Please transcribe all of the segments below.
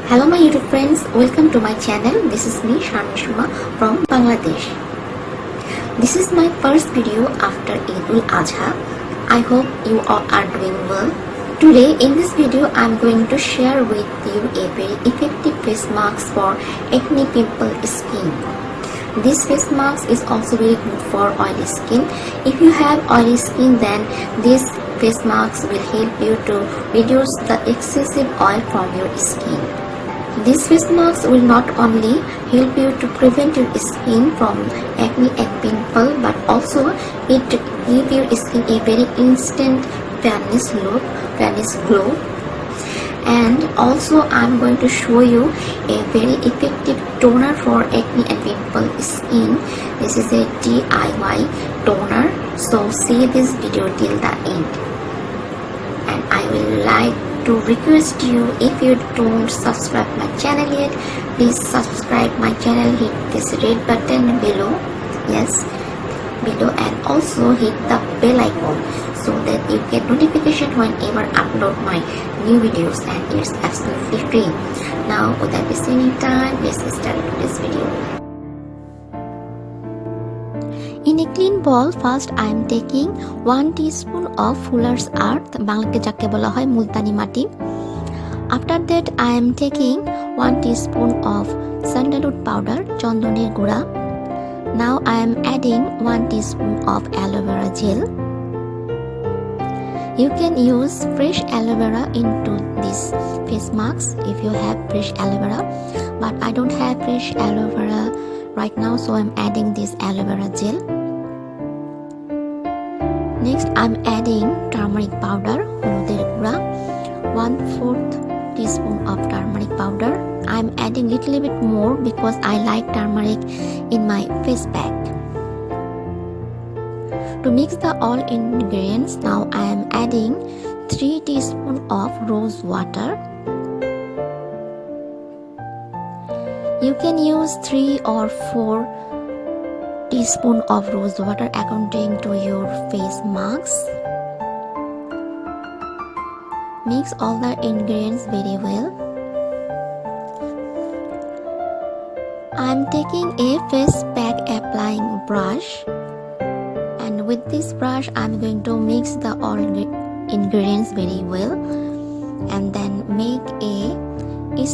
Hello my YouTube friends, welcome to my channel. This is me Sharmishma from Bangladesh. This is my first video after Eid-ul-Adha. I hope you all are doing well. Today in this video I am going to share with you a very effective face mask for acne pimple skin. This face mask is also very good for oily skin. If you have oily skin, then this face mask will help you to reduce the excessive oil from your skin. This face mask will not only help you to prevent your skin from acne and pimple, but also it give your skin a very instant fairness look, fairness glow. And also I'm going to show you a very effective toner for acne and pimple skin. This is a DIY toner, so see this video till the end. And I will like to request you, if you don't subscribe my channel yet, please subscribe my channel, hit this red button below, yes, below, and also hit the bell icon so that you get notification whenever I upload my new videos, and it's absolutely free. Now without wasting any time, let's start this video. In a clean bowl, first I am taking 1 teaspoon of fuller's earth, বাংলাকে যাকে বলা হয় মুলতানি মাটি. After that I am taking 1 teaspoon of sandalwood powder, চন্দনের গুঁড়া. Now I am adding 1 teaspoon of aloe vera gel. You can use fresh aloe vera into this face mask if you have fresh aloe vera, but I don't have fresh aloe vera right now, so I'm adding this aloe vera gel. Next I'm adding turmeric powder, হলুদের গুঁড়া, 1/4 teaspoon of turmeric powder. I'm adding little bit more because I like turmeric in my face pack. To mix the all ingredients, now I am adding 3 teaspoon of rose water. You can use 3 or 4 teaspoon of rose water according to your face mask. Mix all the ingredients very well. I am taking a face pack applying brush, and with this brush I am going to mix the all ingredients very well and then make a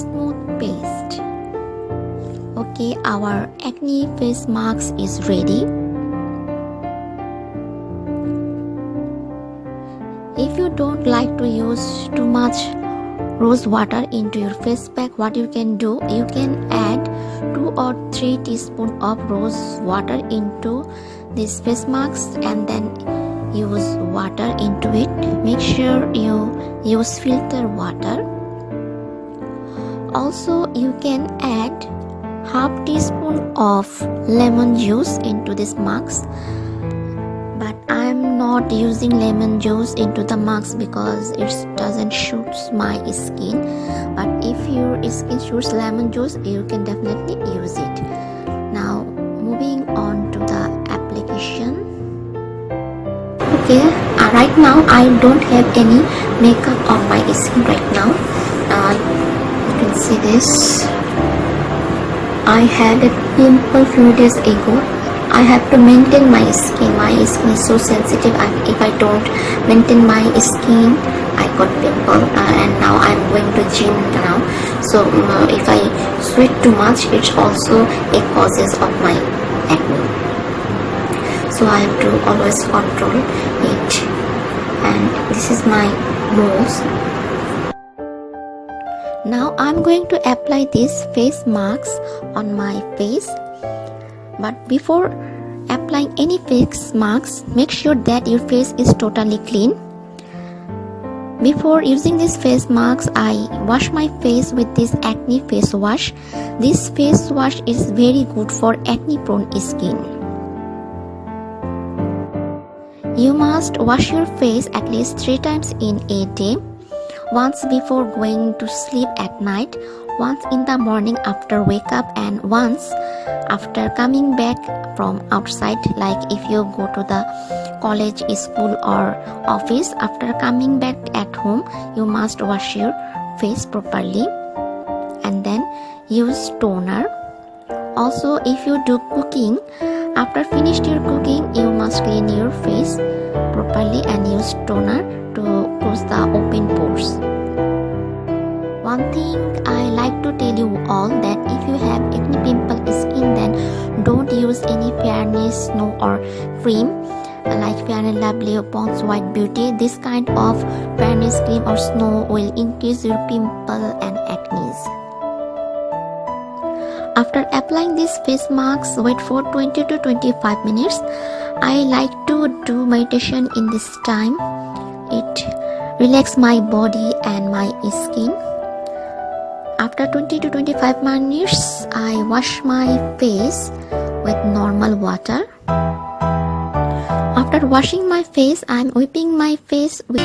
smooth paste. Okay, our acne face mask is ready. If you don't like to use too much rose water into your face pack, what you can do, you can add 2 or 3 teaspoon of rose water into this face mask and then use water into it. Make sure you use filter water. Also you can add half teaspoon of lemon juice into this mask, but I'm not using lemon juice into the mask because it doesn't suit my skin. But if your skin suits lemon juice, you can definitely use it. Now moving on to the application. Okay, right now I don't have any makeup on my skin right now. You can see this. I had a pimple few days ago. I have to maintain my skin. My skin is so sensitive. If I don't maintain my skin, I got pimple, and now I'm going to gym now. So if I sweat too much, it's also a causes of my acne. So I have to always control it. And this is my nose. Now I'm going to apply this face mask on my face. But before applying any face mask, make sure that your face is totally clean. Before using this face mask, I wash my face with this acne face wash. This face wash is very good for acne prone skin. You must wash your face at least 3 times in a day. Once before going to sleep at night, once in the morning after wake up, and once after coming back from outside, like if you go to the college, school or office. After coming back at home, you must wash your face properly. and then use toner. Also, if you do cooking, after finished your cooking, you must clean your face properly and use toner to close the open pores. One thing I like to tell you all that if you have acne pimple skin, then don't use any fairness snow or cream like Fair and Lovely or Pond's White Beauty. This kind of fairness cream or snow will increase your pimple and acne. After applying these face masks, wait for 20 to 25 minutes. I like to do meditation in this time. It relaxes my body and my skin. After 20 to 25 minutes, I wash my face with normal water. After washing my face, I am wiping my face with